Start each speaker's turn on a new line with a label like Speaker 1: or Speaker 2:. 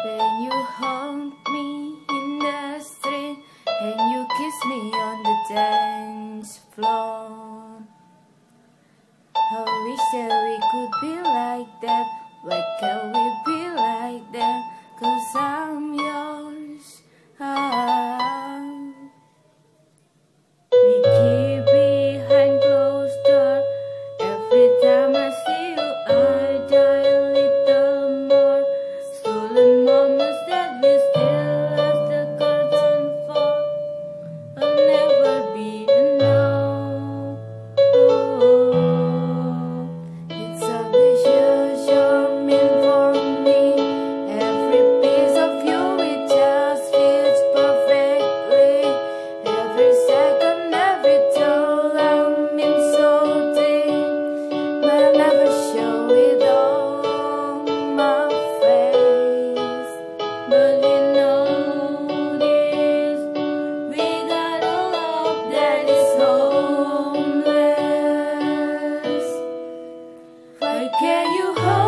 Speaker 1: When you hold me in the street and you kiss me on the dance floor, I wish that we could be like that. Why can't we be like that? 'Cause I'm yours. We keep behind closed door. Every time I see you, I die a little more. Stolen moments that we still as the curtain fall. I'll never be enough. It's a vicious mean for me. Every piece of you, it just fits perfectly. Every second, every toll, I'm insulting, but I never show it on my face. But you know this, we got a love that is homeless. Why can't you hold